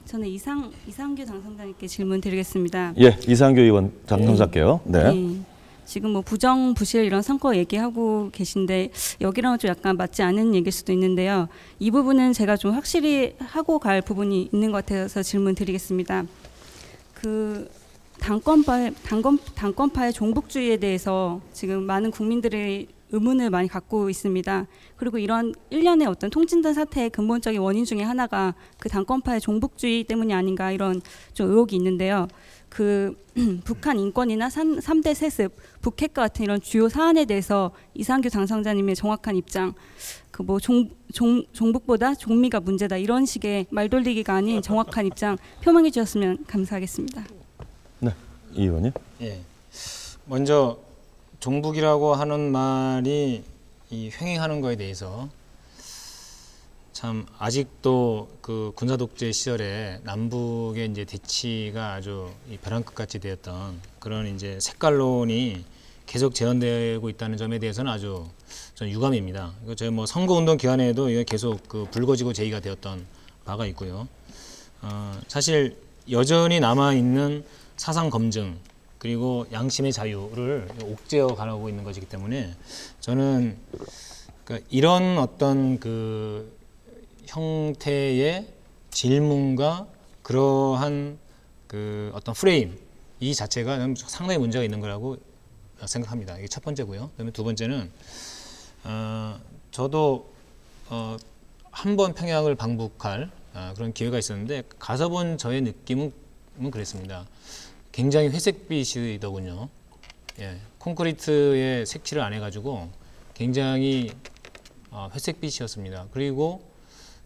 저는 이상규 당선자님께 질문 드리겠습니다. 예, 이상규 의원 당선자께요. 네. 네. 지금 뭐 부정, 부실 이런 선거 얘기하고 계신데 여기랑은 좀 약간 맞지 않은 얘기일 수도 있는데요. 이 부분은 제가 좀 확실히 하고 갈 부분이 있는 것 같아서 질문 드리겠습니다. 그 당권파의 종북주의에 대해서 지금 많은 국민들의 의문을 많이 갖고 있습니다. 그리고 이런 일련의 어떤 통진단 사태의 근본적인 원인 중에 하나가 그 당권파의 종북주의 때문이 아닌가 이런 좀 의혹이 있는데요. 그 북한 인권이나 3대 세습, 북핵과 같은 이런 주요 사안에 대해서 이상규 당선자님의 정확한 입장, 그 뭐 종북보다 종미가 문제다 이런 식의 말돌리기가 아닌 정확한 입장 표명해 주셨으면 감사하겠습니다. 네, 이 의원님. 예. 먼저 종북이라고 하는 말이 이 횡행하는 거에 대해서 참 아직도 그 군사 독재 시절에 남북의 이제 대치가 아주 벼랑 끝같이 되었던 그런 이제 색깔론이 계속 재현되고 있다는 점에 대해서는 아주 저는 유감입니다. 이거 저희 뭐 선거운동 기간에도 이게 계속 그 불거지고 제기가 되었던 바가 있고요. 사실 여전히 남아 있는 사상 검증 그리고 양심의 자유를 옥죄어 가고 있는 것이기 때문에 저는 그러니까 이런 어떤 그 형태의 질문과 그러한 그 어떤 프레임 이 자체가 상당히 문제가 있는 거라고 생각합니다. 이게 첫 번째고요. 그다음에 두 번째는 저도 한 번 평양을 방북할 그런 기회가 있었는데 가서 본 저의 느낌은 그랬습니다. 굉장히 회색빛이더군요. 예, 콘크리트에 색칠을 안 해가지고 굉장히 회색빛이었습니다. 그리고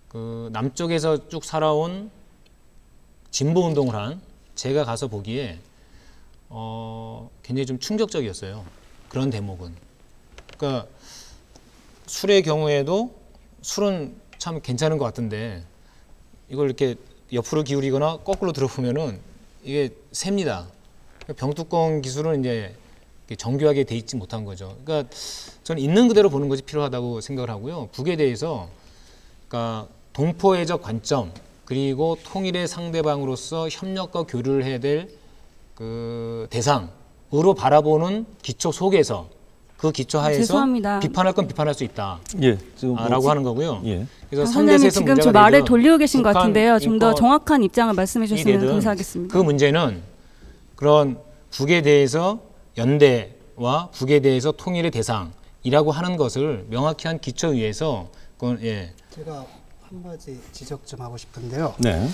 그 남쪽에서 쭉 살아온 진보 운동을 한 제가 가서 보기에 굉장히 좀 충격적이었어요. 그런 대목은. 그러니까 술의 경우에도 술은 참 괜찮은 것 같은데 이걸 이렇게 옆으로 기울이거나 거꾸로 들어보면은 이게 셉니다. 병뚜껑 기술은 이제 정교하게 돼 있지 못한 거죠. 그러니까 저는 있는 그대로 보는 것이 필요하다고 생각을 하고요. 북에 대해서 그러니까 동포애적 관점 그리고 통일의 상대방으로서 협력과 교류를 해야 될 그 대상으로 바라보는 기초 속에서 그 기초 하에서 죄송합니다. 비판할 건 비판할 수 있다. 예, 지금 라고 하는 거고요. 예. 그래서 선생님 지금 좀 말을 돌리고 계신 것 같은데요. 좀 더 인권 정확한 입장을 말씀해 주셨으면 감사하겠습니다. 그 문제는 그런 북에 대해서 연대와 북에 대해서 통일의 대상이라고 하는 것을 명확히 한 기초 위에서 그건 예. 제가 한 가지 지적 좀 하고 싶은데요. 네.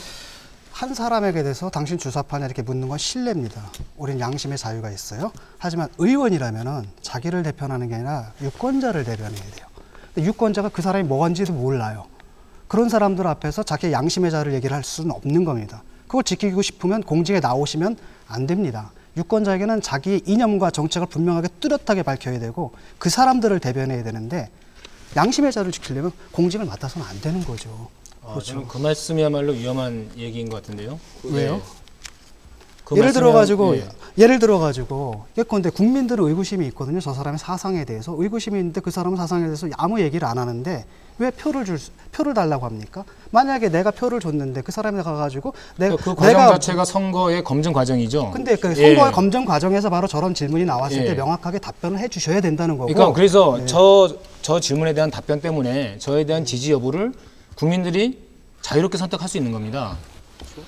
한 사람에게 대해서 당신 주사파냐 이렇게 묻는 건 신뢰입니다. 우리는 양심의 자유가 있어요. 하지만 의원이라면은 자기를 대변하는 게 아니라 유권자를 대변해야 돼요. 근데 유권자가 그 사람이 뭐한지도 몰라요. 그런 사람들 앞에서 자기의 양심의 자유를 얘기를 할 수는 없는 겁니다. 그걸 지키고 싶으면 공직에 나오시면 안 됩니다. 유권자에게는 자기의 이념과 정책을 분명하게 뚜렷하게 밝혀야 되고 그 사람들을 대변해야 되는데 양심의 자유를 지키려면 공직을 맡아서는 안 되는 거죠. 그렇죠. 저는 그 말씀이야말로 위험한 얘기인 것 같은데요. 왜요? 예. 그 예를 들어가지고 예. 예컨대 국민들은 의구심이 있거든요. 저 사람의 사상에 대해서 의구심이 있는데 그 사람은 사상에 대해서 아무 얘기를 안 하는데 왜 표를 달라고 합니까? 만약에 내가 표를 줬는데 그 사람이 가가지고 그 과정 자체가 선거의 검증 과정이죠. 근데 그 선거의 검증 과정에서 바로 저런 질문이 나왔을 때 명확하게 답변을 해주셔야 된다는 거고. 그러니까 그래서 저 질문에 대한 답변 때문에 저에 대한 지지 여부를 국민들이 자유롭게 선택할 수 있는 겁니다.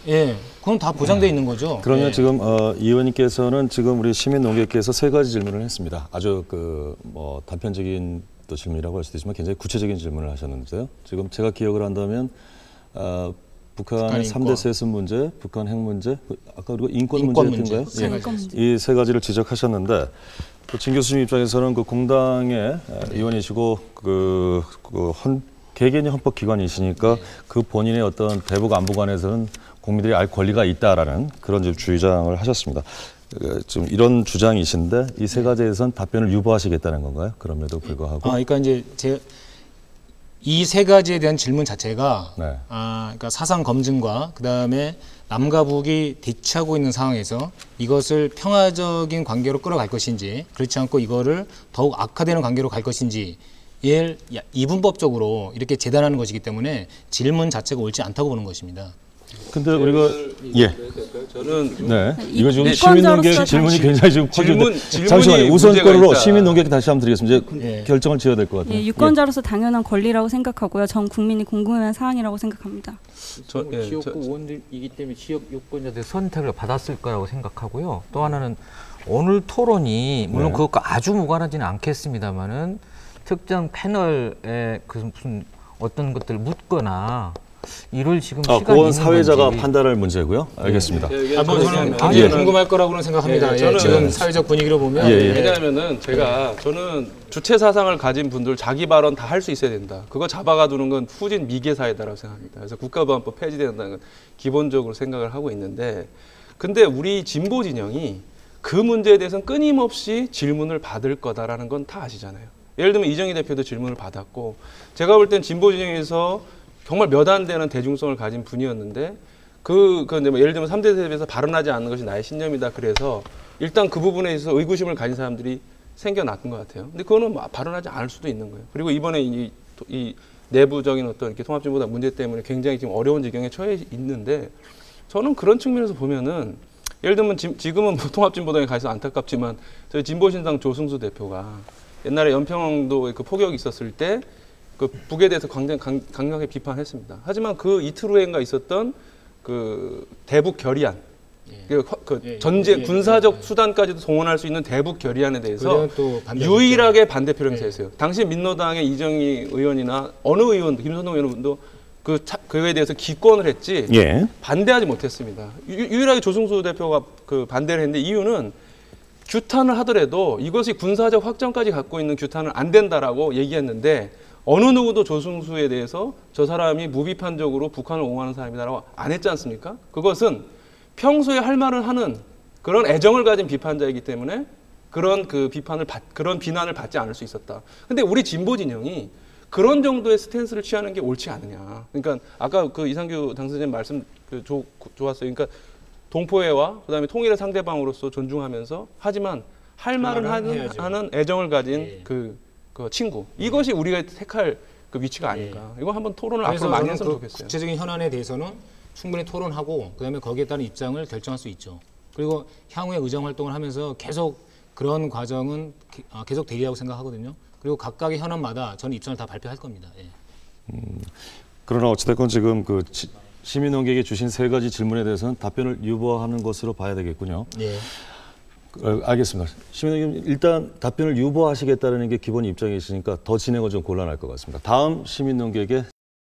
예, 그건 다 보장돼 있는 거죠. 그러면 예. 지금 이 의원님께서는 지금 우리 시민 농객께서 세 가지 질문을 했습니다. 아주 그 뭐 단편적인 또 질문이라고 할 수도 있지만 굉장히 구체적인 질문을 하셨는데요. 지금 제가 기억을 한다면 북한의 3대 세습 문제, 북한 핵 문제, 아까 그리고 인권 문제였던가요? 이 세 가지를 지적하셨는데 또 진 교수님 입장에서는 그 공당의 의원이시고 개개인이 헌법기관이시니까 그 본인의 어떤 대북 안보관에서는 국민들이 알 권리가 있다라는 그런 주장을 하셨습니다. 지금 이런 주장이신데 이 세 가지에선 답변을 유보하시겠다는 건가요? 그럼에도 불구하고. 그러니까 이제 이 세 가지에 대한 질문 자체가 네. 그러니까 사상 검증과 그 다음에 남과 북이 대치하고 있는 상황에서 이것을 평화적인 관계로 끌어갈 것인지 그렇지 않고 이거를 더욱 악화되는 관계로 갈 것인지 이분법적으로 이렇게 재단하는 것이기 때문에 질문 자체가 옳지 않다고 보는 것입니다. 근데 우리가 예. 저는 네. 이거 지금 이- 시민농객 이권자로서 질문이 당시- 굉장히 지금 커지는데 질문이 잠시만요. 우선권으로 문제가 있다. 시민농객 다시 한번 드리겠습니다. 이제 예. 결정을 지어야 될 것 같아요. 예, 유권자로서 당연한 권리라고 생각하고요. 전 국민이 궁금해하는 사항이라고 생각합니다. 지역구 의원이기 때문에 지역 유권자들 선택을 받았을 거라고 생각하고요. 또 하나는 오늘 토론이 물론 네. 그것과 아주 무관하지는 않겠습니다만은 특정 패널에 그 무슨 어떤 것들을 묻거나 이럴 지금 시간이 그건 있는 사회자가 건지. 판단할 문제고요. 알겠습니다. 저는 굉장히 예. 궁금할 거라고는 생각합니다. 예, 예, 저는- 지금 사회적 분위기로 보면 예, 예. 왜냐하면은 저는 주체 사상을 가진 분들 자기 발언 다 할 수 있어야 된다. 그거 잡아가두는 건 후진 미개 사회다라고 생각합니다. 그래서 국가보안법 폐지된다는 건 기본적으로 생각을 하고 있는데, 근데 우리 진보 진영이 그 문제에 대해서는 끊임없이 질문을 받을 거다라는 건 다 아시잖아요. 예를 들면 이정희 대표도 질문을 받았고, 제가 볼 땐 진보 진영에서 정말 몇 안 되는 대중성을 가진 분이었는데 뭐 예를 들면 3대 세대에서 발언하지 않는 것이 나의 신념이다. 그래서 일단 그 부분에 있어서 의구심을 가진 사람들이 생겨났던 것 같아요. 근데 그거는 발언하지 않을 수도 있는 거예요. 그리고 이번에 이 내부적인 어떤 이렇게 통합진보당 문제 때문에 굉장히 지금 어려운 지경에 처해 있는데, 저는 그런 측면에서 보면은 예를 들면 지금은 뭐 통합진보당에 가서 안타깝지만 저희 진보신당 조승수 대표가 옛날에 연평도 그 폭격이 있었을 때 그 북에 대해서 굉장히 강력하게 비판했습니다. 하지만 그 이틀 후엔가 있었던 그 대북 결의안, 전쟁 군사적 수단까지도 동원할 수 있는 대북 결의안에 대해서 또 유일하게 반대 표명을 했어요. 당시 민노당의 이정희 의원이나 어느 의원도 김선동 의원도 그에 대해서 기권을 했지 예. 반대하지 못했습니다. 유일하게 조승수 대표가 그 반대를 했는데 이유는 규탄을 하더라도 이것이 군사적 확정까지 갖고 있는 규탄은 안 된다라고 얘기했는데, 어느 누구도 조승수에 대해서 저 사람이 무비판적으로 북한을 옹호하는 사람이다라고 안 했지 않습니까? 그것은 평소에 할 말을 하는 그런 애정을 가진 비판자이기 때문에 그런 그런 비난을 받지 않을 수 있었다. 근데 우리 진보 진영이 그런 정도의 스탠스를 취하는 게 옳지 않느냐. 그러니까 아까 그 이상규 당선자님 말씀 좋았어요. 그러니까 동포애와 그다음에 통일의 상대방으로서 존중하면서 하지만 할 말은 하는 애정을 가진 그 친구. 이것이 우리가 택할 그 위치가 아닌가. 이거 한번 토론을 앞으로 많이 했으면 좋겠어요. 구체적인 현안에 대해서는 충분히 토론하고 그다음에 거기에 따른 입장을 결정할 수 있죠. 그리고 향후에 의정 활동을 하면서 계속 그런 과정은 계속 되리라고 생각하거든요. 그리고 각각의 현안마다 저는 입장을 다 발표할 겁니다. 예. 그러나 어찌됐건 지금 그 시민농객이 주신 3가지 질문에 대해서는 답변을 유보하는 것으로 봐야 되겠군요. 예. 알겠습니다. 시민농객 일단 답변을 유보하시겠다는 게 기본 입장이시니까 더 진행은 좀 곤란할 것 같습니다. 다음 시민농객의